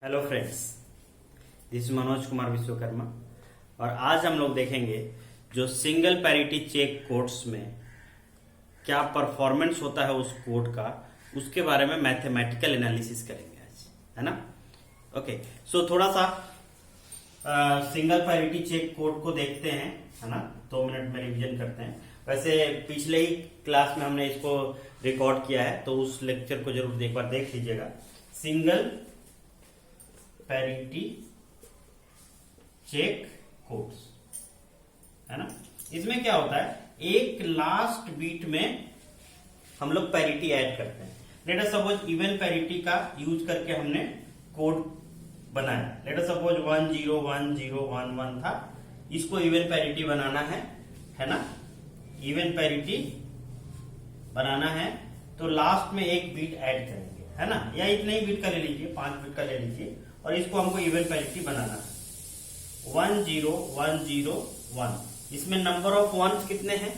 Hello friends, this is Manoj Kumar Vishwakarma और आज हम लोग देखेंगे जो सिंगल पैरिटी चेक कोड्स में क्या परफॉर्मेंस होता है उस कोड का, उसके बारे में मैथमेटिकल एनालिसिस करेंगे आज, है ना। ओके, सो थोड़ा सा सिंगल पैरिटी चेक कोड को देखते हैं, है ना। 2 मिनट में रिवीजन करते हैं। वैसे पिछले ही क्लास में हमने इसको रिकॉर्ड किया है, तो उस लेक्चर को जरूर एक बार देख लीजिएगा। सिंगल पैरिटी चेक कोड्स, है ना। इसमें क्या होता है, एक लास्ट बीट में हम लोग पैरिटी ऐड करते हैं। Late us suppose even parity का यूज करके हमने कोड बनाया। लेट अस सपोज 1 0 1 0 1 1 था, इसको इवन पैरिटी बनाना है ना। इवन पैरिटी बनाना है तो लास्ट में एक बीट ऐड करेंगे, है ना। या इतने ही बीट का ले लीजिए, 5 बीट का ले लीजिए, और इसको हमको इवन पैरिटी बनाना है। 1 0 1 0 1, इसमें नंबर ऑफ वंस कितने हैं?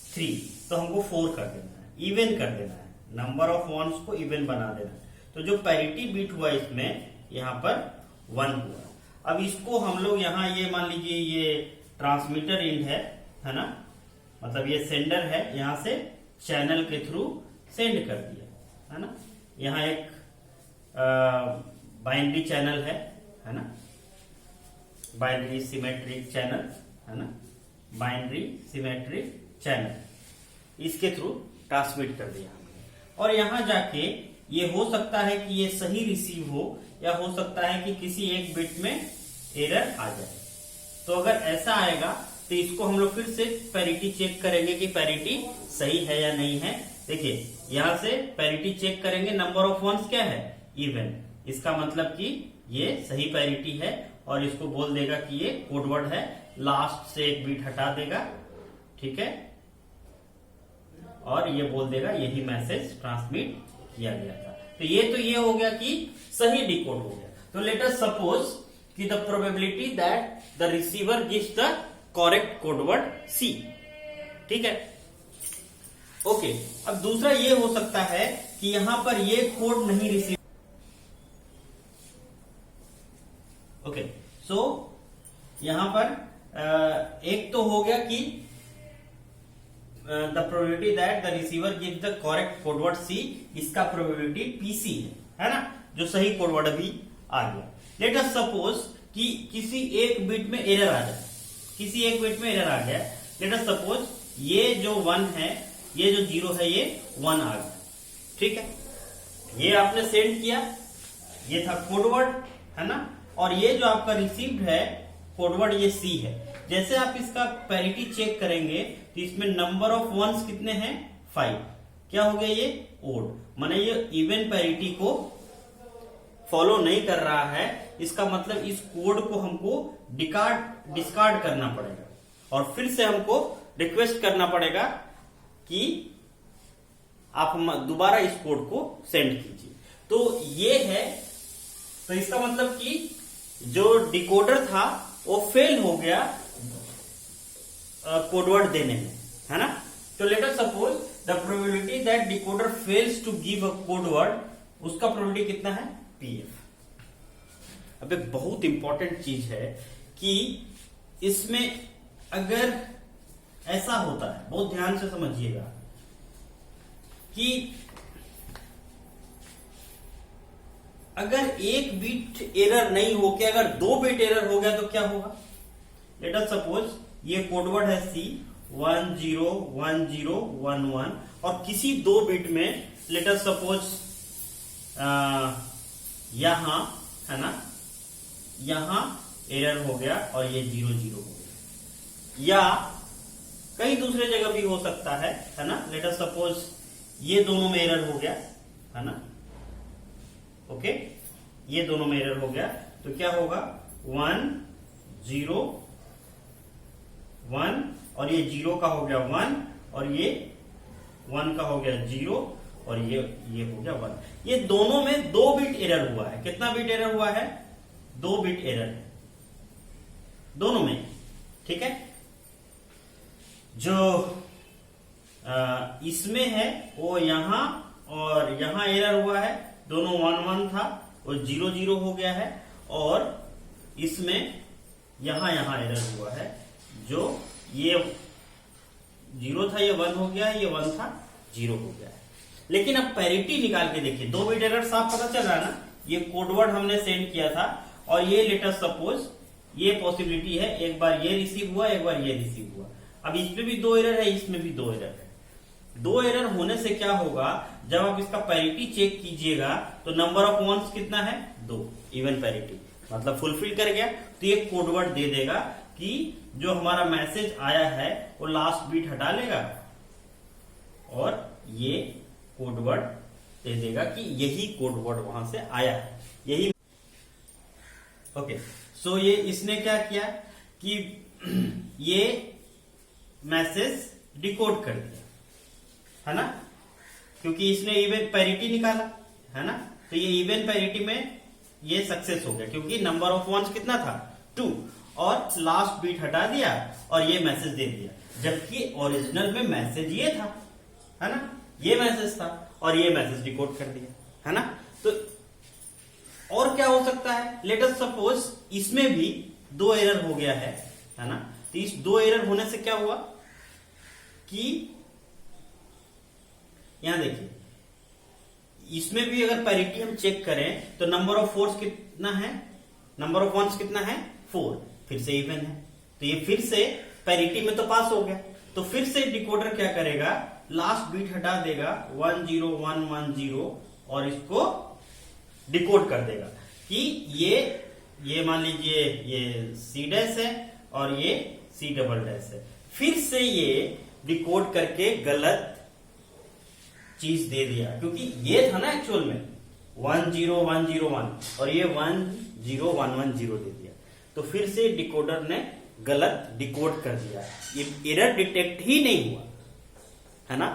3, तो हमको 4 कर देना है, इवन कर देना है, नंबर ऑफ वंस को इवन बना देना है। तो जो पैरिटी बीट हुआ इसमें यहाँ पर 1 हुआ। अब इसको हम लोग यहाँ ये मान लीजिए ये ट्रांसमीटर एंड है ना, मतलब ये सेंडर है, यहां से चैनल के थ्रू सेंड कर दिया, है ना। यहाँ एक बाइनरी चैनल है ना, बाइनरी सिमेट्रिक चैनल, है ना, बाइनरी सिमेट्रिक चैनल, इसके थ्रू ट्रांसमिट कर दिया हमने। और यहां जाके ये हो सकता है कि ये सही रिसीव हो, या हो सकता है कि किसी एक बिट में एरर आ जाए। तो अगर ऐसा आएगा तो इसको हम लोग फिर से पैरिटी चेक करेंगे कि पैरिटी सही है या नहीं है। देखिए यहां से पैरिटी चेक करेंगे, नंबर ऑफ वंस क्या है? इवन। इसका मतलब कि ये सही पैरिटी है, और इसको बोल देगा कि ये कोडवर्ड है, लास्ट से एक बीट हटा देगा, ठीक है, और ये बोल देगा यही मैसेज ट्रांसमिट किया गया था। तो ये हो गया कि सही डिकोड हो गया। तो लेट अस सपोज कि the probability that the receiver gives the correct codeword C, ठीक है। ओके, अब दूसरा ये हो सकता है कि यहां पर ये कोड नहीं रिसीव। ओके, सो यहां पर एक तो हो गया कि the probability that the receiver gives the correct codeword C, इसका प्रोबेबिलिटी पीसी है ना, जो सही कोडवर्ड अभी आ गया। लेट अस सपोज कि किसी एक बिट में एरर आ जाए, किसी एक बिट में एरर आ गया। लेट अस सपोज ये जो 1 है, ये जो 0 है, ये 1 आ गया, ठीक है। ये आपने सेंड किया, ये था कोडवर्ड, है ना, और ये जो आपका रिसीव्ड है कोडवर्ड, ये सी है। जैसे आप इसका पैरिटी चेक करेंगे तो इसमें नंबर ऑफ वंस कितने हैं? 5। क्या हो गया? ये ओड, माने ये इवन पैरिटी को फॉलो नहीं कर रहा है। इसका मतलब इस कोड को हमको डिस्कार्ड करना पड़ेगा, और फिर से हमको रिक्वेस्ट करना पड़ेगा कि आप दोबारा इस कोड को सेंड कीजिए। तो ये है, तो इसका मतलब कि जो डिकोडर था वो फेल हो गया कोडवर्ड देने में, है ना। तो let us suppose the probability that decoder fails to give a codeword, उसका प्रोबेबिलिटी कितना है? पीएफ। अब एक बहुत इंपॉर्टेंट चीज है कि इसमें अगर ऐसा होता है, बहुत ध्यान से समझिएगा कि अगर एक बीट एरर नहीं हो के अगर 2 बीट एरर हो गया तो क्या होगा? लेट अस सपोज ये कोडवर्ड है सी, 1 0 1 0 1 1, और किसी 2 बीट में लेट अस सपोज यहां, है ना, यहां एरर हो गया और ये 0 0 हो गया, या कई दूसरे जगह भी हो सकता है ना। लेट अस सपोज ये दोनों में एरर हो गया, है ना। ओके, ये दोनों में एरर हो गया, तो क्या होगा? 1 0 1, और ये 0 का हो गया 1, और ये 1 का हो गया 0, और ये हो गया 1। ये दोनों में 2 बिट एरर हुआ है। कितना बिट एरर हुआ है? 2 बिट एरर है दोनों में, ठीक है। जो इसमें है वो यहां और यहां एरर हुआ है, दोनों 1 1 था, वो 0 हो गया है, और इसमें यहां एरर हुआ है, जो ये 0 था ये 1 हो गया है, ये 1 था 0 हो गया है। लेकिन अब पैरिटी निकाल के देखिए, 2 बिट एरर साफ पता चल रहा है ना। ये कोडवर्ड हमने सेंड किया था, और ये लेट अस सपोज ये पॉसिबिलिटी है, एक बार ये रिसीव हुआ, एक बार ये रिसीव हुआ। अब इसमें भी 2 एरर है, इसमें भी 2 एरर है। 2 एरर होने से क्या होगा, जब आप इसका पैरिटी चेक कीजिएगा तो नंबर ऑफ वंस कितना है, 2, इवन पैरिटी, मतलब फुलफिल कर गया। तो ये कोडवर्ड दे देगा कि जो हमारा मैसेज आया है वो लास्ट बीट हटा लेगा, और ये कोडवर्ड दे देगा कि यही कोडवर्ड वहां से आया है, यही। ओके, सो ये इसने क्या किया कि ये मैसेज डिकोड कर दिया, है ना, क्योंकि इसने इवन पैरिटी निकाला, है ना। तो ये इवन पैरिटी में ये सक्सेस हो गया, क्योंकि नंबर ऑफ वंस कितना था, 2, और लास्ट बीट हटा दिया और ये मैसेज दे दिया। जबकि ओरिजिनल में मैसेज ये था, है ना, ये मैसेज था, और ये मैसेज डिकोड कर दिया, है ना। तो और क्या हो सकता है, लेट अस सपोज इसमें भी 2 एरर हो गया है ना। तो इस 2 एरर होने से क्या हुआ कि यहां देखिए, इसमें भी अगर पैरिटी हम चेक करें तो नंबर ऑफ फोर्स कितना है, नंबर ऑफ वंस कितना है, 4, फिर से इवन है। तो ये फिर से पैरिटी में तो पास हो गया। तो फिर से डिकोडर क्या करेगा, लास्ट बीट हटा देगा 1 0 1 1 0, और इसको डिकोड कर देगा कि ये मान लीजिए ये C डैश है और ये C डबल डैश है। फिर से ये डिकोड करके गलत चीज दे दिया, क्योंकि ये था ना एक्चुअल में 1 0 1 0 1, और ये 1 0 1 1 0 दे दिया। तो फिर से डिकोडर ने गलत डिकोड कर दिया, ये एरर डिटेक्ट ही नहीं हुआ, है ना।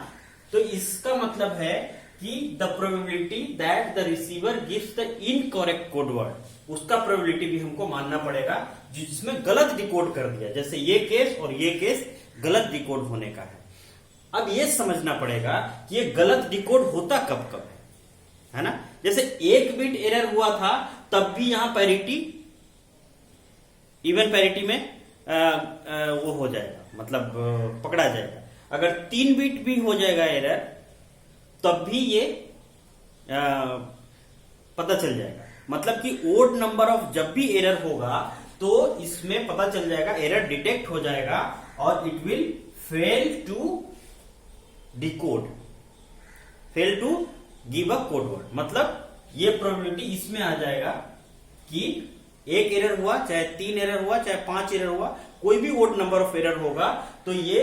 तो इसका मतलब है कि the probability that the receiver gives the incorrect code word, उसका प्रोबेबिलिटी भी हमको मानना पड़ेगा जिसमें गलत डिकोड कर दिया। जैसे ये केस और ये केस गलत डिकोड होने का है। अब ये समझना पड़ेगा कि ये गलत डिकोड होता कब कब है ना। जैसे 1 बिट एरर हुआ था तब भी यहां पैरिटी, इवन पैरिटी में वो हो जाएगा, मतलब पकड़ा जाएगा। अगर 3 बिट भी हो जाएगा एरर तब भी ये पता चल जाएगा, मतलब कि ओड नंबर ऑफ जब भी एरर होगा तो इसमें पता चल जाएगा, एरर डिटेक्ट हो जाएगा और it will fail to decode, fail to give a code word. मतलब ये प्रोबेबिलिटी इसमें आ जाएगा कि 1 एरर हुआ, चाहे 3 एरर हुआ, चाहे 5 एरर हुआ, कोई भी ओड नंबर ऑफ एरर होगा तो ये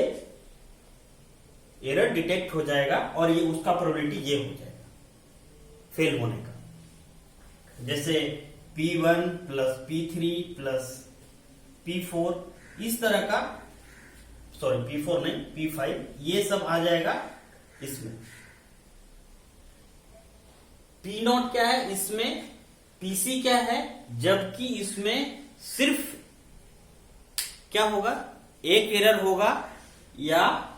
एरर डिटेक्ट हो जाएगा और ये उसका प्रोबेबिलिटी ये हो जाएगा फेल होने का। जैसे P1 plus P3 plus P4, इस तरह का, सॉरी P4 नहीं P5, ये सब आ जाएगा इसमें। P0 क्या है इसमें, PC क्या है, जबकि इसमें सिर्फ क्या होगा, 1 एरर होगा या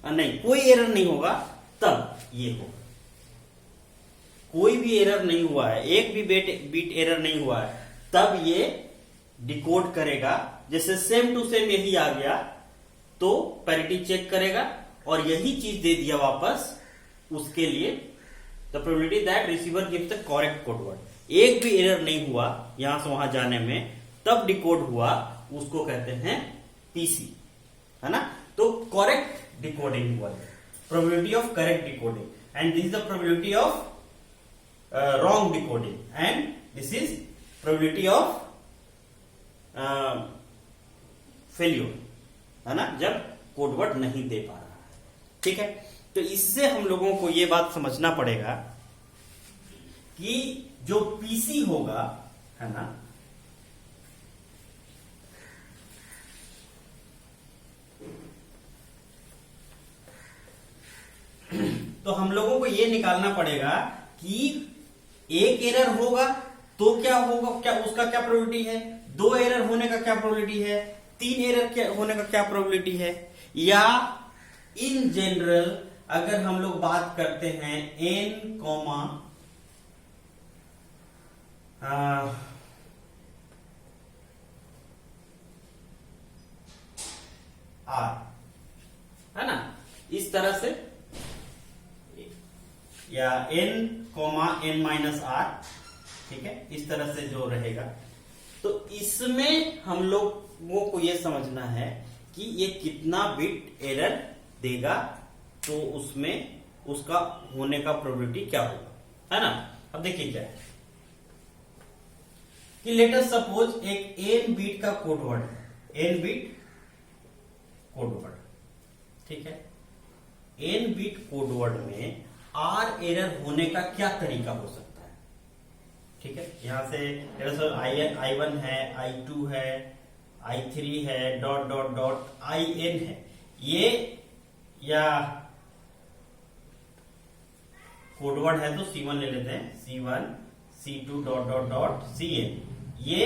नहीं, कोई एरर नहीं होगा तब ये होगा। कोई भी एरर नहीं हुआ है, एक भी बीट एरर नहीं हुआ है, तब ये डिकोड करेगा। जैसे सेम टू सेम यही आ गया तो पैरिटी चेक करेगा और यही चीज दे दिया वापस, उसके लिए the probability that receiver gives the correct code word. एक भी एरर नहीं हुआ यहां से वहां जाने में, तब डिकोड हुआ, उसको कहते हैं पीसी, है ना। तो करेक्ट डिकोडिंग हुआ, probability of correct decoding, and this is the probability of wrong decoding, and this is probability of failure, है ना, जब कोडवर्ड नहीं दे पा रहा है। ठीक है, तो इससे हम लोगों को ये बात समझना पड़ेगा कि जो पीसी होगा, है ना, तो हम लोगों को ये निकालना पड़ेगा कि 1 एरर होगा तो क्या होगा, क्या उसका क्या प्रोबेबिलिटी है, 2 एरर होने का क्या प्रोबेबिलिटी है, 3 एरर होने का क्या प्रोबेबिलिटी है, या इन जनरल अगर हम लोग बात करते हैं n, आर, है ना, इस तरह से, या n comma n minus R, ठीक है, इस तरह से जो रहेगा। तो इसमें हम लोगों को यह समझना है कि ये कितना बिट एरर देगा, तो उसमें उसका होने का प्रोबेबिलिटी क्या होगा, है ना। अब देखिए क्या है कि लेट अस सपोज एक n बिट का कोड वर्ड है, n बिट कोड वर्ड, ठीक है। n बिट कोड वर्ड में आर एरर होने का क्या तरीका हो सकता है, ठीक है। यहां से I1 है, I2 है, I3 है, डॉट डॉट डॉट IN है, ये या कोडवर्ड है तो C1 ले लेते हैं, C1 C2 dot dot dot CN, ये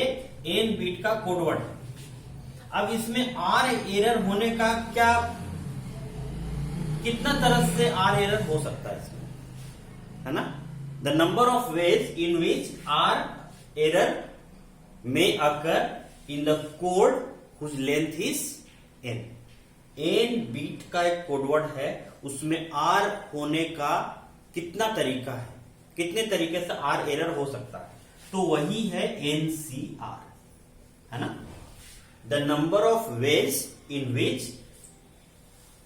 n बिट का कोडवर्ड है। अब इसमें आर एरर होने का क्या, कितना तरह से आर एरर हो सकता है इसमें, है ना। The number of ways in which R error may occur in the code whose length is n bit का एक कोडवर्ड है, उसमें आर होने का कितना तरीका है, कितने तरीके से आर एरर हो सकता है, तो वही है NCR, है ना। The number of ways in which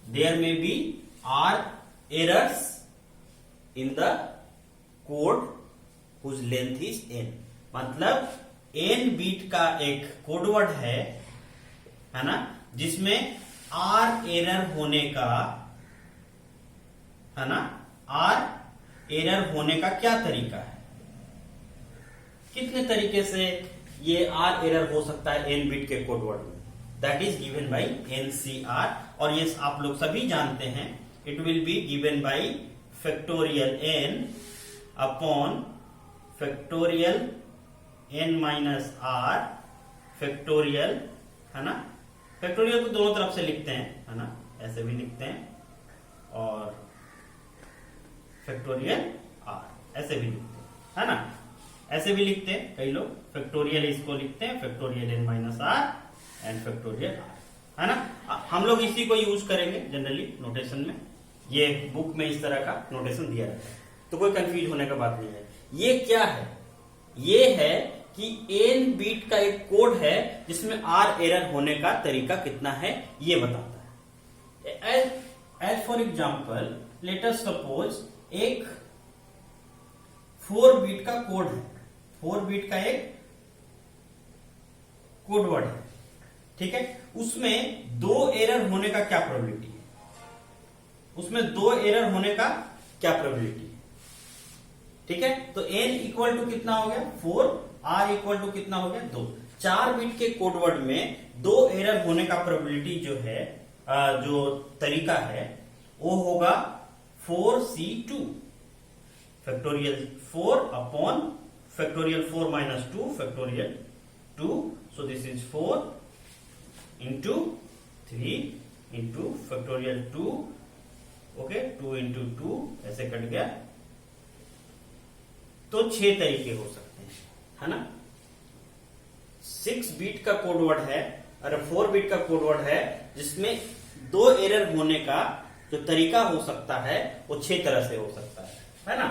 there may be R errors in the code whose length is n, मतलब n बीट का एक कोडवर्ड है ना, जिसमें आर एरर होने का, है ना, आर एरर होने का क्या तरीका है, कितने तरीके से ये आर एरर हो सकता है n बिट के कोडवर्ड में, that is given by NCR। और ये आप लोग सभी जानते हैं, it will be given by factorial n upon factorial n minus r factorial, है ना। फैक्टोरियल को दोनों तरफ से लिखते हैं, है ना, ऐसे भी लिखते हैं, और फैक्टोरियल r ऐसे भी लिखते हैं, है ना, ऐसे भी लिखते हैं कई लोग, फैक्टोरियल इसको लिखते हैं factorial n minus r and factorial r, है ना। हम लोग इसी को यूज करेंगे जनरली नोटेशन में, ये बुक में इस तरह का नोटेशन दिया रहता है, तो कोई कंफ्यूज होने का बात नहीं है। ये क्या है, ये है कि n बीट का एक कोड है जिसमें आर एरर होने का तरीका कितना है, ये बताता है। As for example let us suppose एक 4 बीट का कोड है, 4 बीट का एक कोड वर्ड है, ठीक है। उसमें 2 एरर होने का क्या प्रोबेबिलिटी है, उसमें 2 एरर होने का क्या प्रोबेबिलिटी है, ठीक है। तो n इक्वल टू कितना हो गया 4, r इक्वल टू कितना हो गया 2। 4 बिट के कोडवर्ड में 2 एरर होने का प्रोबेबिलिटी जो है, जो तरीका है वो होगा 4c2 factorial 4 upon factorial 4 minus 2 factorial 2, so this is 4 into 3 into factorial 2, okay, 2 into 2 ऐसे कट गया। तो 6 तरीके हो सकते हैं, है ना। 6 बीट का कोडवर्ड है और 4 बीट का कोडवर्ड है, जिसमें 2 एरर होने का जो तरीका हो सकता है वो 6 तरह से हो सकता है ना।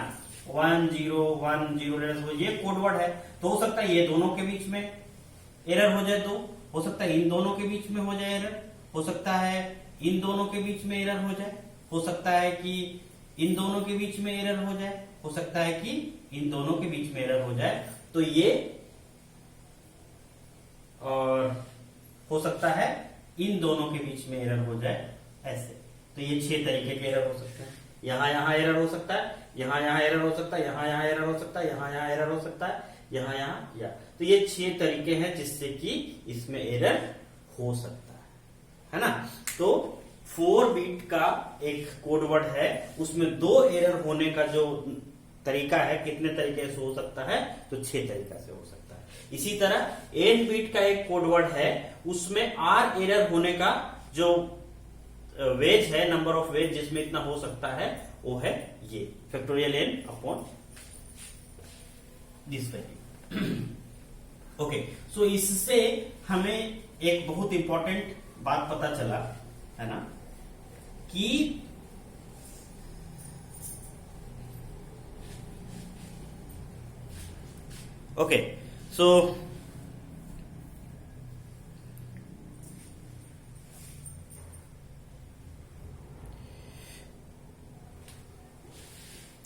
1 0 1 0, ये कोडवर्ड है, तो हो सकता है ये दोनों के बीच में एरर हो जाए, तो हो सकता है इन दोनों के बीच में हो जाए एरर, हो सकता है इन दोनों के बीच में एरर हो जाए, हो सकता है कि इन दोनों के बीच में एरर हो जाए, हो सकता है कि इन दोनों के बीच में एरर हो जाए, तो ये, और हो सकता है इन दोनों के बीच में एरर हो जाए, ऐसे। तो ये 6 तरीके के एरर हो सकते हैं। यहां एरर हो सकता है, यहां एरर हो सकता है, यहां एरर हो सकता है, यहां एरर हो सकता है, यहां। तो ये 6 तरीके हैं जिससे कि इसमें एरर हो सकता है ना। तो 4 बीट का एक कोडवर्ड है, उसमें 2 एरर होने का जो तरीका है, कितने तरीके से हो सकता है, तो 6 तरीका से हो सकता है। इसी तरह n बीट का एक कोडवर्ड है, उसमें आर एरर होने का जो वेज है, नंबर ऑफ वेज जिसमें इतना हो सकता है, वो है ये factorial n upon this value, okay, so इससे हमें एक बहुत इंपॉर्टेंट बात पता चला, है ना, कि ओके, सो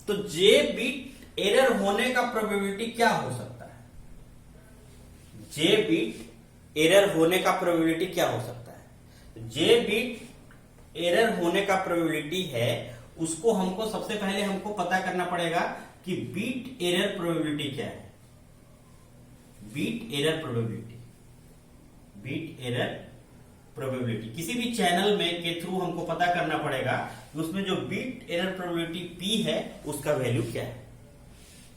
तो जे बिट एरर होने का प्रोबेबिलिटी क्या हो सकता है? जे बिट एरर होने का प्रोबेबिलिटी क्या हो सकता है? जे बिट एरर होने का प्रोबेबिलिटी है, उसको हमको सबसे पहले हमको पता करना पड़ेगा कि बिट एरर प्रोबेबिलिटी क्या है। Bit error probability, bit error probability किसी भी चैनल में के थ्रू हमको पता करना पड़ेगा कि उसमें जो बिट एरर प्रोबेबिलिटी पी है उसका वैल्यू क्या है।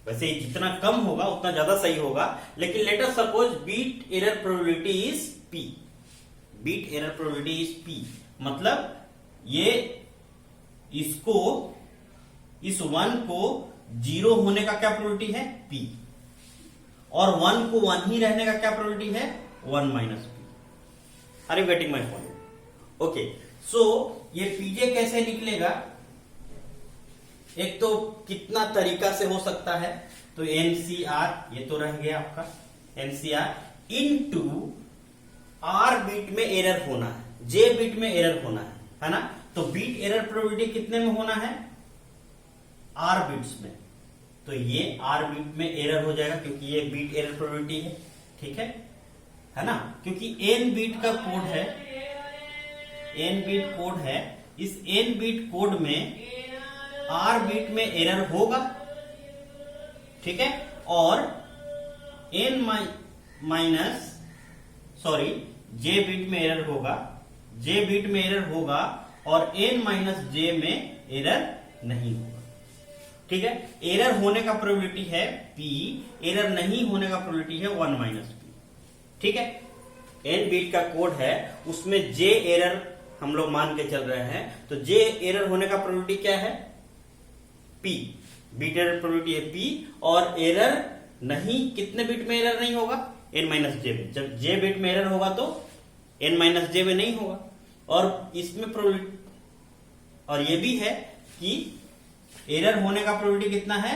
वैसे जितना कम होगा उतना ज्यादा सही होगा, लेकिन late us suppose bit error probability is P. Bit error probability is P मतलब ये इसको, इस 1 को 0 होने का क्या प्रोबेबिलिटी है? पी। और 1 को 1 ही रहने का क्या प्रोबेबिलिटी है? 1 minus P. Are you getting my point? Okay, so ये पीजे कैसे निकलेगा? एक तो कितना तरीका से हो सकता है, तो एनसीआर, ये तो रह गया आपका एनसीआर इनटू आर बिट में एरर होना है, जे बिट में एरर होना है ना। तो बिट एरर प्रोबेबिलिटी कितने में होना है? आर बिट्स में। तो ये आर बिट में एरर हो जाएगा क्योंकि ये बिट एरर प्रोबेबिलिटी है, ठीक है ना, क्योंकि एन बिट का कोड है, एन बिट कोड है। इस एन बिट कोड में आर बिट में एरर होगा, ठीक है, और एन माइनस सॉरी जे बिट में एरर होगा, जे बिट में एरर होगा और एन माइनस जे में एरर नहीं होगा, ठीक है। एरर होने का प्रोबेबिलिटी है P, एरर नहीं होने का प्रोबेबिलिटी है 1 माइनस पी, ठीक है। एन बिट का कोड है, उसमें जे एरर हम लोग मान के चल रहे हैं, तो जे एरर होने का प्रोबेबिलिटी क्या है? P। बिट एरर प्रोबेबिलिटी है P, और एरर नहीं, कितने बिट में एरर नहीं होगा? n माइनस जे में। जब जे बिट में एरर होगा तो n माइनस जे में नहीं होगा। और इसमें प्रोबेबिलिटी, और ये भी है कि एरर होने का प्रोबेबिलिटी कितना है?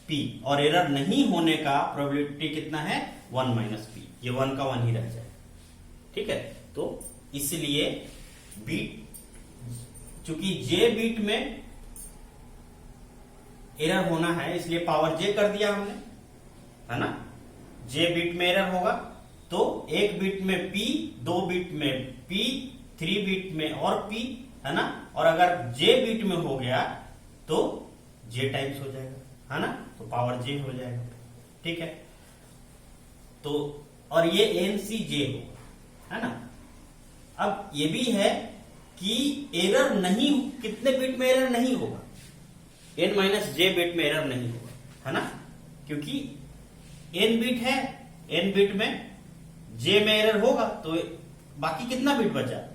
P, और एरर नहीं होने का प्रोबेबिलिटी कितना है? 1 माइनस पी। ये 1 का 1 ही रह जाए, ठीक है। तो इसलिए बिट, चूंकि जे बिट में एरर होना है इसलिए पावर जे कर दिया हमने, है ना। जे बिट में एरर होगा तो एक बिट में P, 2 बिट में P, 3 बिट में और P, है ना। और अगर जे बिट में हो गया तो जे टाइम्स हो जाएगा, है ना, तो पावर जे हो जाएगा, ठीक है। तो और ये एनसी जे होगा, है ना। अब ये भी है कि एरर नहीं, कितने बिट में एरर नहीं होगा? n माइनस जे बिट में एरर नहीं होगा, है ना, क्योंकि n बिट है, n बिट में j में एरर होगा तो बाकी कितना बिट बचा?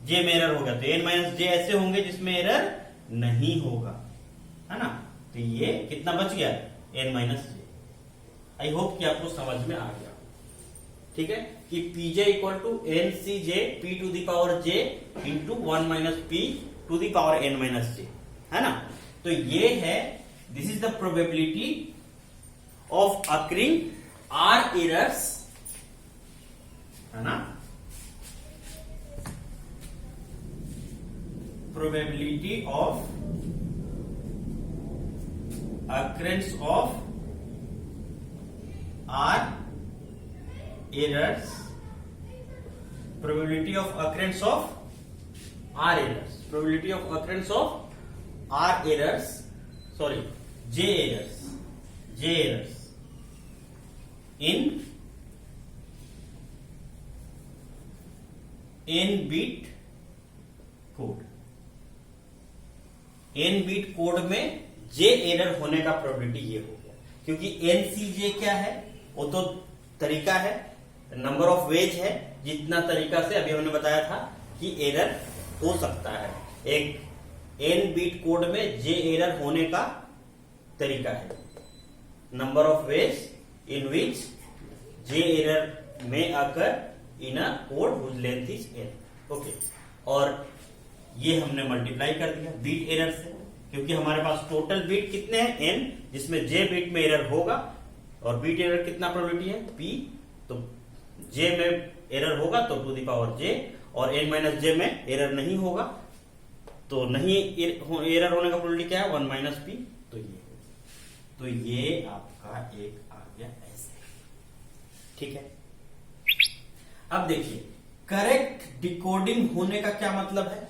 j में एरर होगा तो n माइनस जे ऐसे होंगे जिसमें एरर नहीं होगा, है ना। तो ये कितना बच गया? n minus J. I hope कि आपको समझ में आ गया, ठीक है, कि pj equal to N C J P to the power j into 1 minus P to the power n minus J, है ना। तो ये है, this is the probability of occurring R errors, है ना। Probability of occurrence of R errors, probability of occurrence of R errors, probability of occurrence of R errors, sorry, J errors in n bit code. n bit code में जे error होने का probability ये हो गया, क्योंकि एनसीजे क्या है? वो तो तरीका है, नंबर ऑफ वेज है, जितना तरीका से अभी हमने बताया था कि एरर हो सकता है। एक एन बिट कोड में जे एरर होने का तरीका है, number of veg in which j error may occur in a code whose length is n. Okay, और ये हमने मल्टीप्लाई कर दिया बीट एरर से, क्योंकि हमारे पास टोटल बीट कितने हैं n, जिसमें j बीट में एरर होगा, और बीट एरर कितना प्रोबेबिलिटी है p, तो j में एरर होगा तो टू द पावर j, और n माइनस j में एरर नहीं होगा तो नहीं एरर होने का प्रोबेबिलिटी क्या है 1 माइनस p, तो ये आपका एक आ गया ऐसे। ठीक है, अब देखिए करेक्ट डिकोडिंग होने का क्या मतलब है।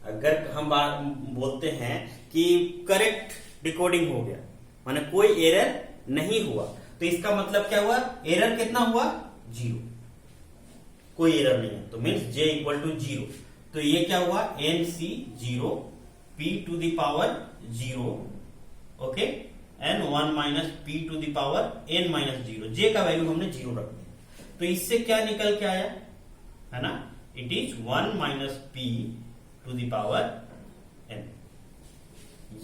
अगर हम बात बोलते हैं कि करेक्ट डिकोडिंग हो गया माने कोई एरर नहीं हुआ, तो इसका मतलब क्या हुआ, एरर कितना हुआ 0, कोई एरर नहीं है, तो मीन्स j इक्वल टू 0, तो ये क्या हुआ nc 0 p to the power 0, okay, n 1 minus p to the power n minus 0, j का वैल्यू हमने 0 रख दिया, तो इससे क्या निकल के आया है ना, it is 1 minus p to the power n।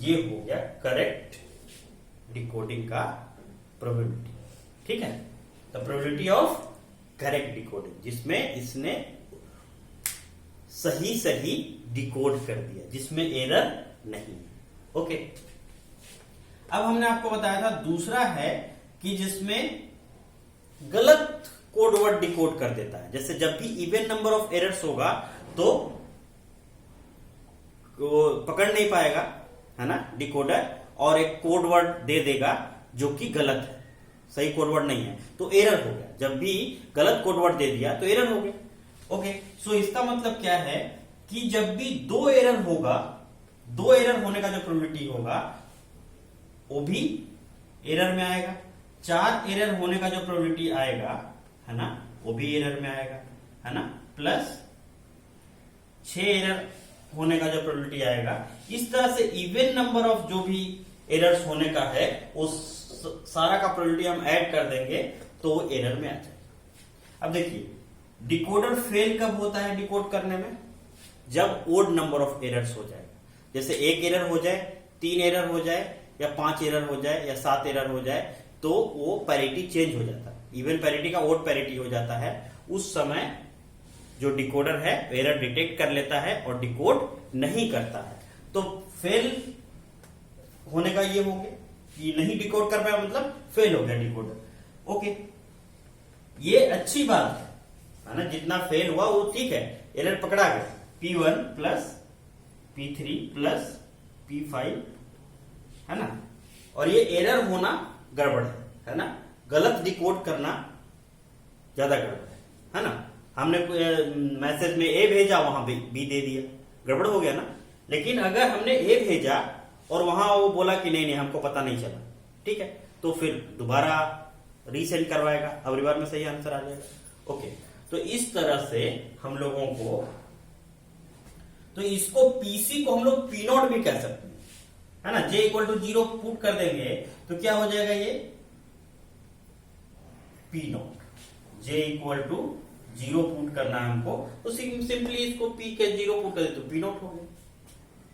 ये हो गया करेक्ट डिकोडिंग का प्रोबेबिलिटी। ठीक है, the probability of correct decoding, जिसमें इसने सही डिकोड कर दिया, जिसमें एरर नहीं। ओके, अब हमने आपको बताया था दूसरा है कि जिसमें गलत कोड वर्ड डिकोड कर देता है। जैसे जब भी इवन नंबर ऑफ एरर्स होगा तो पकड़ नहीं पाएगा, है ना, डिकोडर, और एक कोड वर्ड दे देगा जो कि गलत है, सही कोड वर्ड नहीं है, तो एरर हो गया। जब भी गलत कोड वर्ड दे दिया तो एरर हो गया। ओके, सो इसका मतलब क्या है कि जब भी 2 एरर होगा, 2 एरर होने का जो प्रोबेबिलिटी होगा वो भी एरर में आएगा, 4 एरर होने का जो प्रोबेबिलिटी आएगा, है ना, वो भी एरर में आएगा, है ना, प्लस 6 एरर होने का जो प्रोबेबिलिटी आएगा। इस तरह से इवन नंबर ऑफ जो भी एरर्स होने का है उस सारा का प्रोबेबिलिटी हम ऐड कर देंगे तो वो एरर में आ जाएगा। अब देखिए डिकोडर फेल कब होता है डिकोड करने में, जब ओड नंबर ऑफ एरर्स हो जाएगा। जैसे 1 एरर हो जाए, 3 एरर हो जाए, या 5 एरर हो जाए, या 7 एरर हो जाए, तो वो पैरिटी चेंज हो जाता है, इवन पैरिटी का ओड पैरिटी हो जाता है। उस समय जो डिकोडर है एरर डिटेक्ट कर लेता है और डिकोड नहीं करता है। तो फेल होने का ये हो गया कि नहीं डिकोड कर पाया, मतलब फेल हो गया डिकोडर। ओके, ये अच्छी बात है ना, जितना फेल हुआ वो ठीक है, एरर पकड़ा गया, P1 plus P3 plus P5, है ना, और ये एरर होना गड़बड़ है ना, गलत डिकोड करना ज्यादा गड़बड़ है ना। हमने मैसेज में ए भेजा, वहां बी दे दिया, गड़बड़ हो गया ना। लेकिन अगर हमने ए भेजा और वहां वो बोला कि नहीं हमको पता नहीं चला, ठीक है, तो फिर दोबारा रीसेंड करवाएगा, अगली बार में सही आंसर आ जाएगा। ओके, तो इस तरह से हम लोगों को, तो इसको पीसी को हम लोग पी नॉट भी कह सकते हैं, है ना। जे इक्वल टू 0 पुट कर देंगे तो क्या हो जाएगा, ये P naught. J equal to 0 put करना है हमको, तो सिंपली इसको पी के 0 पुट कर दे तो पी नॉट हो गया।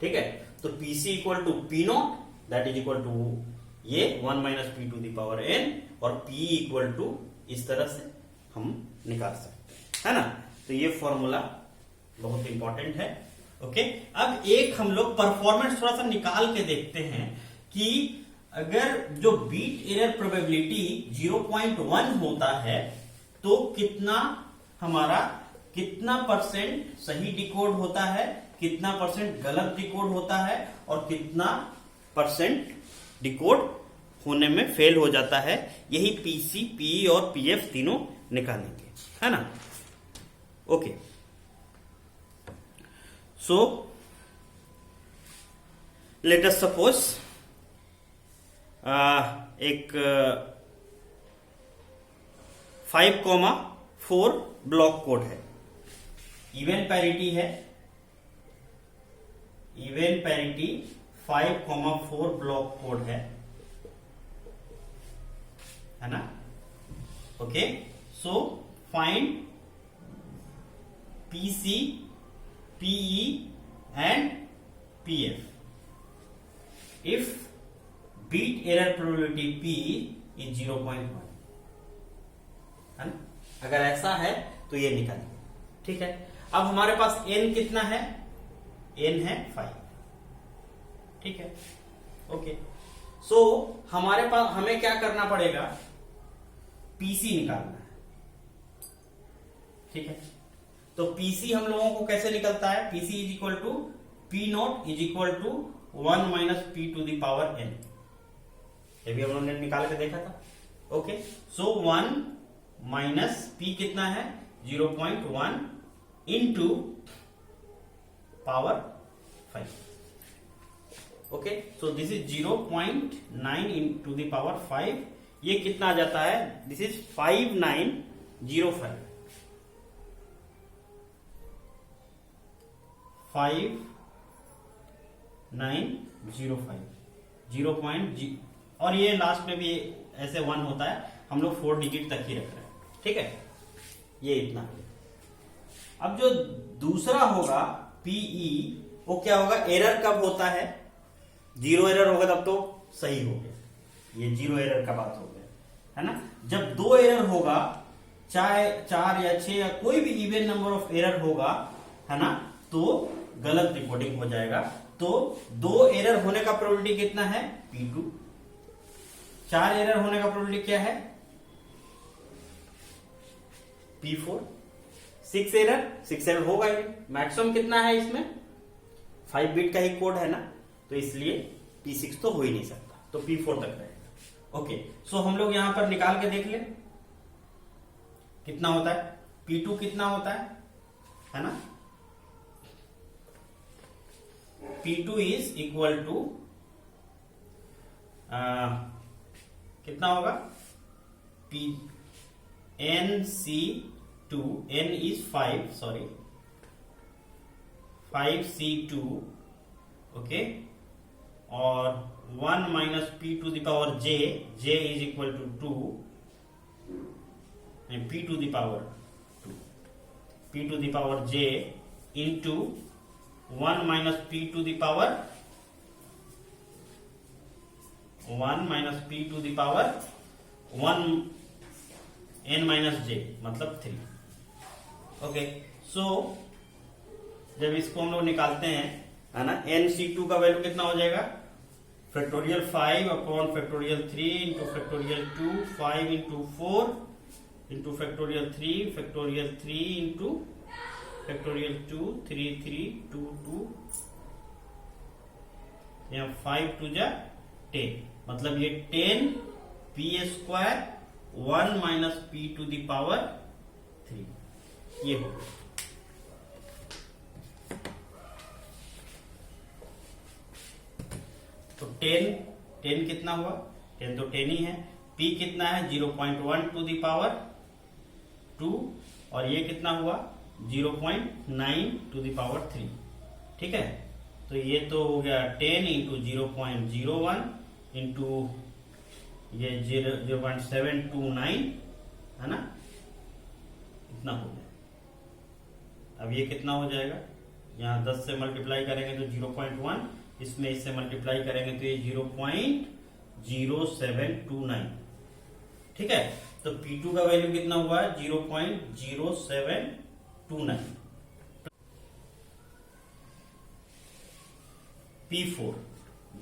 ठीक है, तो PC equal to P naught, that is equal to ये 1 minus P to the power n, और पी इक्वल टू इस तरह से हम निकाल सकते हैं, है ना। तो ये फॉर्मूला बहुत इंपॉर्टेंट है। ओके, अब एक हम लोग परफॉर्मेंस थोड़ा सा निकाल के देखते हैं कि अगर जो बीट एरर प्रोबेबिलिटी 0.1 होता है तो कितना परसेंट सही डिकोड होता है, कितना परसेंट गलत डिकोड होता है, और कितना परसेंट डिकोड होने में फेल हो जाता है। यही पीसी, पीई और पीएफ तीनों निकालेंगे, है ना। Okay, so let us suppose एक 5,4 ब्लॉक कोड है, इवन पैरिटी है, इवन पैरिटी 5,4 ब्लॉक कोड है ना। Okay, so find PC, PE and PF if beat error probability P is 0.1, है ना। अगर ऐसा है तो ये निकालिए, ठीक है। अब हमारे पास n कितना है, n है 5, ठीक है, ओके। सो हमारे पास हमें क्या करना पड़ेगा, पीसी निकालना है, ठीक है। तो पीसी हम लोगों को कैसे निकलता है, PC is equal to P naught is equal to 1 minus P to the power n, ये भी हम लोगों ने निकाल के देखा था, ओके। सो 1 माइनस पी कितना है 0.1 into power 5, okay. So this is 0.9 into the power 5, ये कितना आ जाता है, दिस इज 5905, 5905 0.0, और ये लास्ट में भी ऐसे 1 होता है, हम लोग 4 डिजिट तक ही रख रहे हैं, ठीक है। ये इतना, अब जो दूसरा होगा पीई, वो क्या होगा, एरर कब होता है, 0 एरर होगा तब तो सही हो गया, ये 0 एरर का बात हो गया, है ना। जब 2 एरर होगा, चाहे 4 या 6 या कोई भी इवन नंबर ऑफ एरर होगा, है ना, तो गलत रिपोर्टिंग हो जाएगा। तो 2 एरर होने का प्रोबेबिलिटी कितना है, P2, 4 एरर होने का प्रोबेबिलिटी क्या है, P4, 6 एरर होगा ही, मैक्सिमम कितना है इसमें, 5 बिट का ही कोड है ना, तो इसलिए P6 तो हो ही नहीं सकता, तो P4 तक रहेगा, ओके। सो हम लोग यहां पर निकाल के देख ले कितना होता है, P2 कितना होता है ना, P2 इज इक्वल टू कितना होगा, P NC2, N is 5, sorry, 5C2, okay, और 1 minus P to the power J, J is equal to 2, and P to the power 2, P to the power J into 1 minus P to the power 1 minus P to the power 1 n minus j मतलब 3, okay. सो जब इसको हम लोग निकालते हैं, है ना, nc2 का वैल्यू कितना हो जाएगा, factorial 5 upon factorial 3 into factorial 2, 5 into 4 into factorial 3 into factorial 2, 3 3 2 2, यहाँ 5 2 जा 10, मतलब ये 10 P square 1 minus P to the power 3, ये हो गया। तो 10 कितना हुआ, 10 तो 10 ही है, P कितना है 0.1 टू द पावर 2, और ये कितना हुआ 0.9 टू द पावर 3, ठीक है। तो ये तो हो गया 10 इंटू 0.01 इंटू ये 0.729, है ना, इतना हो गया। अब ये कितना हो जाएगा, यहाँ 10 से मल्टीप्लाई करेंगे तो 0.1, इसमें इससे मल्टीप्लाई करेंगे तो ये 0.0729, ठीक है। तो P2 का वैल्यू कितना हुआ है 0.0729, P4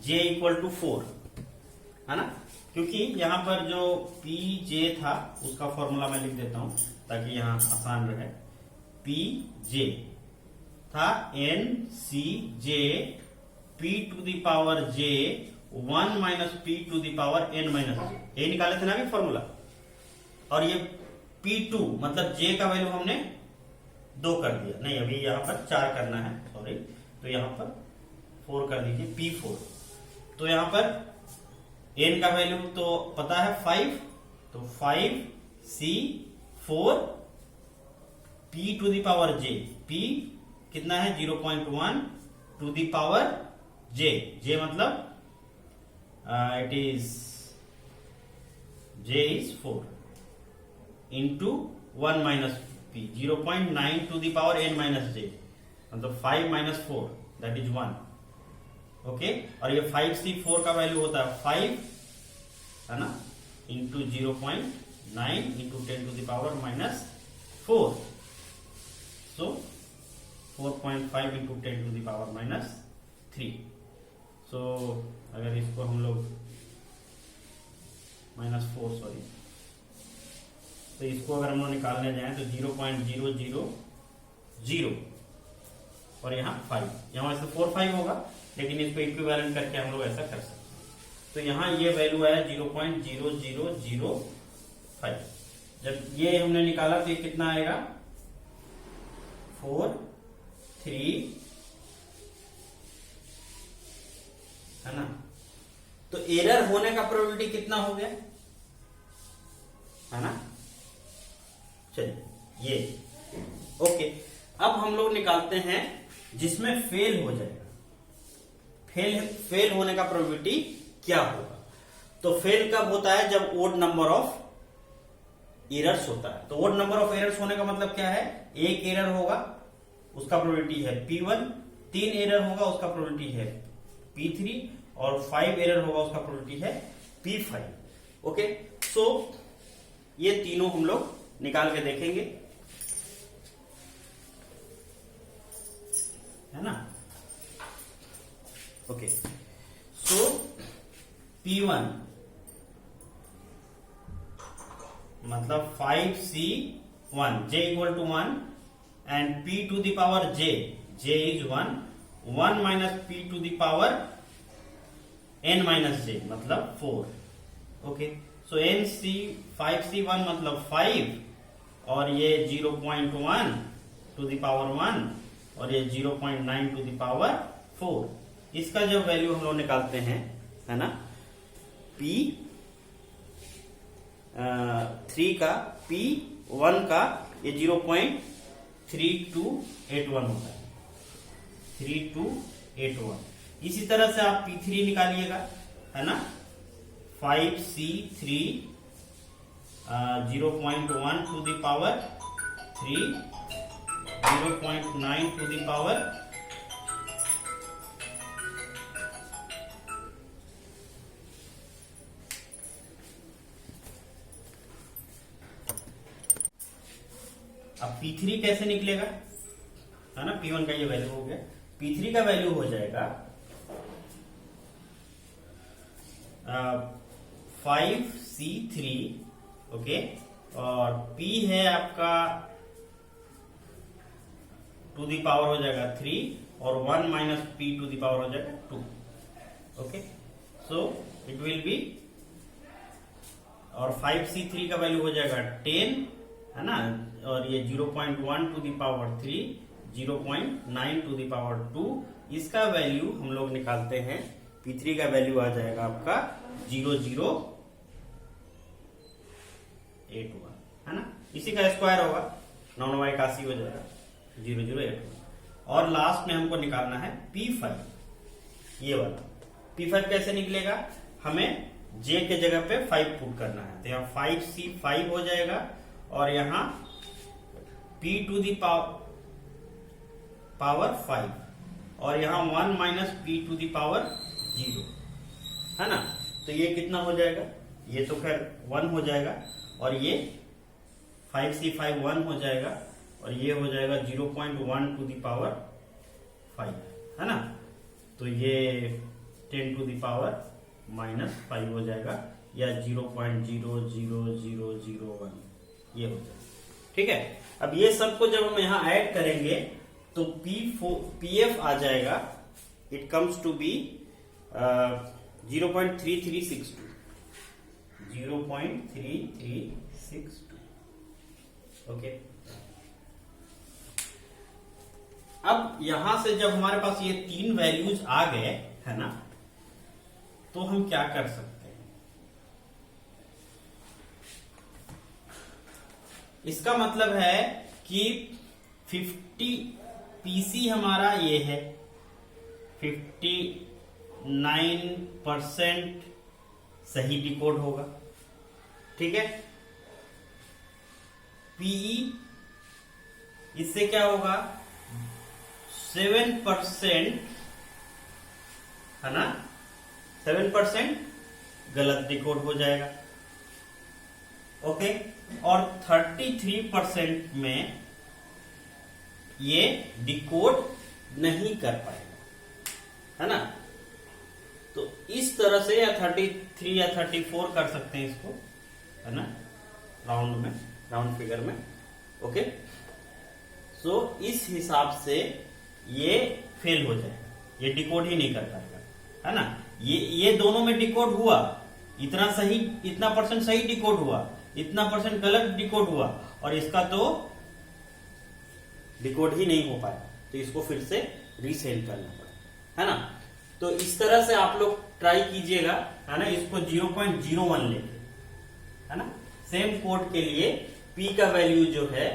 J इक्वल टू 4, है ना, क्योंकि यहां पर जो PJ था उसका फॉर्मूला मैं लिख देता हूं ताकि यहां आसान रहे। PJ था NCJ P to the power J 1 minus P to the power N minus J, ये निकाले थे ना अभी फॉर्मूला। और ये P2 मतलब J का वैल्यू हमने 2 कर दिया, नहीं अभी यहां पर 4 करना है, सॉरी, तो यहां पर 4 कर दीजिए, P4। तो यहां पर n का वैल्यू तो पता है 5, तो 5C4 P to the power J, P कितना है 0.1 to the power J, J मतलब it is J is 4 into 1 minus P 0.9 to the power n minus J, मतलब 5 माइनस 4 दैट इज 1, ओके। और ये 5C4 का वैल्यू होता है 5, है ना, इंटू 0.9 इंटू 10⁻⁻4, सो 4.5 इंटू 10⁻⁻3। सो अगर इसको हम लोग -4 सॉरी, तो इसको अगर हम लोग निकालने जाएं तो 0.000 और यहाँ 5, यहाँ से 4 5 होगा, लेकिन इसको इक्विवेलेंट करके हम लोग ऐसा कर सकते हैं। तो यहाँ ये वैल्यू आया 0.0005। जब ये हमने निकाला तो ये कितना आएगा 4 3, है ना। तो एरर होने का प्रोबेबिलिटी कितना हो गया, है ना। चलिए ये ओके। अब हम लोग निकालते हैं जिसमें फेल हो जाएगा। फेल होने का प्रोबेबिलिटी क्या होगा। तो फेल कब होता है, जब ओड नंबर ऑफ एरर्स होता है। तो ओड नंबर ऑफ एरर्स होने का मतलब क्या है, एक एरर होगा उसका प्रोबेबिलिटी है P1, 3 एरर होगा उसका प्रोबेबिलिटी है P3 और 5 एरर होगा उसका प्रोबेबिलिटी है P5। ओके, सो ये तीनों हम लोग निकाल के देखेंगे, है ना। ओके, सो P1 मतलब 5C1 j equal to 1 and P to the power j is 1 minus P to the power n minus j मतलब 4। ओके, सो 5C1 मतलब 5 और ये 0.1 टू द पावर 1 और ये 0.9 टू द पावर 4। इसका जब वैल्यू हम लोग निकालते हैं, है ना, P3 का P1 का ये 0.3281 होता है, 3281। इसी तरह से आप P3 निकालिएगा, है ना। 5C3 0.1 to the power 3, 0.9 to the power अब P3 कैसे निकलेगा, है ना। P1 का ये वैल्यू हो गया, P3 का वैल्यू हो जाएगा 5C3, ओके, और P है आपका टू द पावर हो जाएगा 3 और 1 minus P to the power हो जाएगा 2। Okay, so it will be, और 5C3 का वैल्यू हो जाएगा 10, है ना, और ये 0.1 to the power 3, 0.9 to the power 2। इसका वैल्यू हम लोग निकालते हैं, P3 का वैल्यू आ जाएगा आपका 0081, है ना। इसी का स्क्वायर होगा 9×81 हो जाएगा 0081। और लास्ट में हमको निकालना है P5, ये वाला। P5 कैसे निकलेगा, हमें J के जगह पे 5 पुट करना है, तो यहाँ 5C5 हो जाएगा और यहाँ P टू द पावर 5 और यहाँ 1 minus P to the power 0, है ना। तो ये कितना हो जाएगा, ये तो खैर 1 हो जाएगा और ये 5C5 1 हो जाएगा और ये हो जाएगा 0.1 टू द पावर 5, है ना। तो ये 10 टू द पावर -5 हो जाएगा या 0.00001 ये हो जाएगा। ठीक है, अब ये सबको जब हम यहाँ ऐड करेंगे तो PF आ जाएगा, it comes to be 0.3362, 0.3362। Okay, अब यहां से जब हमारे पास ये 3 वैल्यूज आ गए, है ना, तो हम क्या कर सकते हैं। इसका मतलब है कि 50 PC हमारा ये है, 59% सही डिकोड होगा, ठीक है। PE इससे क्या होगा, 7%, है ना, 7% गलत डिकोड हो जाएगा, ओके, और 33% में ये डिकोड नहीं कर पाएगा, है ना। तो इस तरह से या 33 या 34 कर सकते हैं इसको, है ना, राउंड फिगर में। ओके, सो इस हिसाब से ये फेल हो जाएगा, ये डिकोड ही नहीं कर पाएगा, है ना। ये दोनों में डिकोड हुआ, इतना सही, इतना परसेंट सही डिकोड हुआ, इतना परसेंट गलत डिकोड हुआ, और इसका तो डिकोड ही नहीं हो पाया, तो इसको फिर से रीसेंड करना पड़ा, है ना। तो इस तरह से आप लोग ट्राई कीजिएगा, है ना, इसको 0.01 लेके, है ना। सेम कोड के लिए P का वैल्यू जो है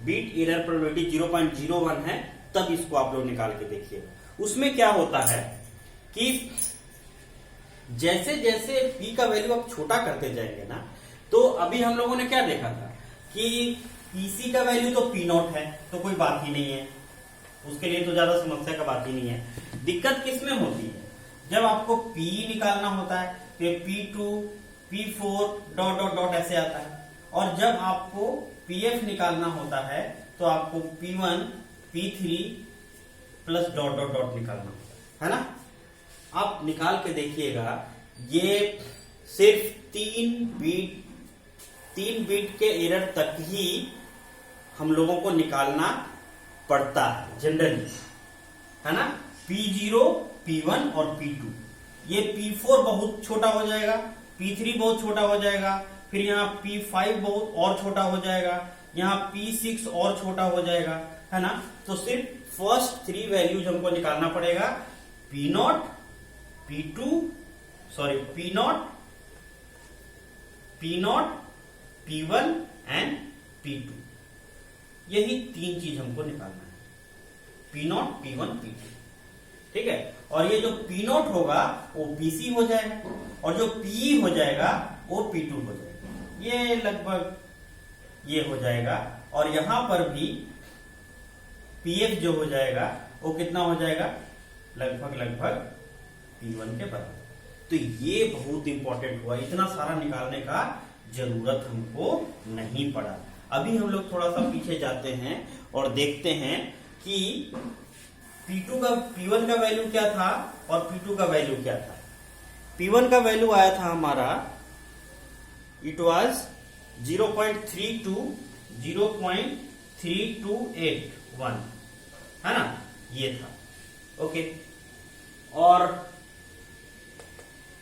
बीट एरर प्रोबेबिलिटी 0.01 है, तब इसको आप लोग निकाल के देखिएगा। उसमें क्या होता है कि जैसे जैसे P का वैल्यू आप छोटा करते जाएंगे ना, तो अभी हम लोगों ने क्या देखा था कि PC का वैल्यू तो P0 है, तो कोई बात ही नहीं है, उसके लिए तो ज्यादा समस्या का बात ही नहीं है। दिक्कत किसमें होती है, जब आपको P निकालना होता है तो P2 P4 dot dot dot ऐसे आता है, और जब आपको PF निकालना होता है तो आपको P1 P3 plus dot dot dot निकालना होता है ना। आप निकाल के देखिएगा, ये सिर्फ 3 बीट के एरर तक ही हम लोगों को निकालना पड़ता है जनरली, है ना। P0 P1 और P2, ये P4 बहुत छोटा हो जाएगा, P3 बहुत छोटा हो जाएगा, फिर यहाँ P5 बहुत और छोटा हो जाएगा, यहाँ P6 और छोटा हो जाएगा, है ना। तो सिर्फ फर्स्ट 3 वैल्यूज हमको निकालना पड़ेगा, P0 P1 एंड P2, यही 3 चीज हमको निकालना है, P0 P1 P2, ठीक है। और ये जो P0 होगा वो PC हो जाएगा, और जो PE हो जाएगा वो P2 हो जाएगा, ये लगभग ये हो जाएगा। और यहां पर भी PF जो हो जाएगा वो कितना हो जाएगा, लगभग P1 के बराबर। तो ये बहुत इंपॉर्टेंट हुआ, इतना सारा निकालने का जरूरत हमको नहीं पड़ा। अभी हम लोग थोड़ा सा पीछे जाते हैं और देखते हैं कि P1 का वैल्यू क्या था और P2 का वैल्यू क्या था। P1 का वैल्यू आया था हमारा, इट वाज 0.3281, है ना, ये था। ओके, और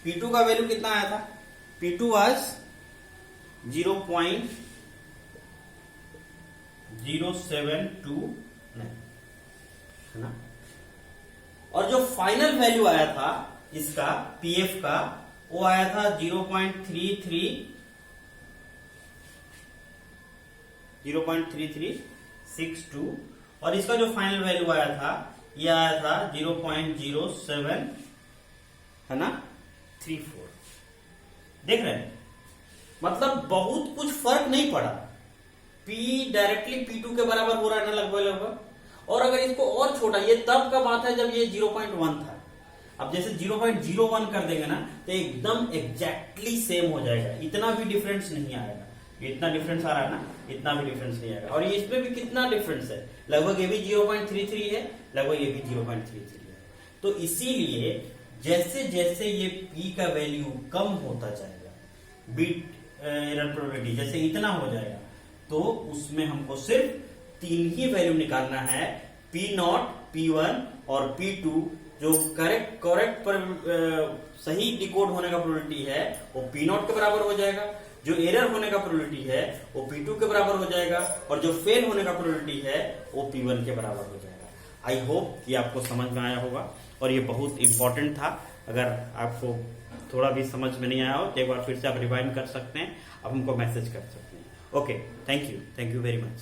P2 का वैल्यू कितना आया था, P2 वाज 0.0729, है ना। और जो फाइनल वैल्यू आया था इसका PF का, वो आया था 0.3362, और इसका जो फाइनल वैल्यू आया था ये आया था 0.07, है ना, 34। देख रहे हैं, मतलब बहुत कुछ फर्क नहीं पड़ा, P डायरेक्टली P2 के बराबर हो रहा है ना, लगभग। और अगर इसको और छोटा, ये तब का बात है जब ये 0.1 था, अब जैसे 0.01 कर देंगे ना तो एकदम एग्जैक्टली सेम हो जाएगा, इतना भी डिफरेंस नहीं आएगा। ये इतना डिफरेंस आ रहा है ना, इतना भी डिफरेंस नहीं आएगा। और इसमें भी कितना डिफरेंस है, लगभग ये भी 0.33 है, लगभग ये भी 0.33 है। तो इसीलिए जैसे जैसे ये P का वैल्यू कम होता जाएगा, बीट एरर प्रोबेबिलिटी जैसे इतना हो जाएगा, तो उसमें हमको सिर्फ 3 ही वैल्यू निकालना है, P0 P1 और P2। जो करेक्ट पर सही डिकोड होने का प्रोबेबिलिटी है वो P0 के बराबर हो जाएगा, जो एरर होने का प्रोबेबिलिटी है वो P2 के बराबर हो जाएगा, और जो फेल होने का प्रोबेबिलिटी है वो P1 के बराबर हो जाएगा। आई होप कि आपको समझ में आया होगा, और ये बहुत इंपॉर्टेंट था। अगर आपको थोड़ा भी समझ में नहीं आया हो तो एक बार फिर से आप रिवाइंड कर सकते हैं, आप हमको मैसेज कर सकते हैं। Okay, thank you very much.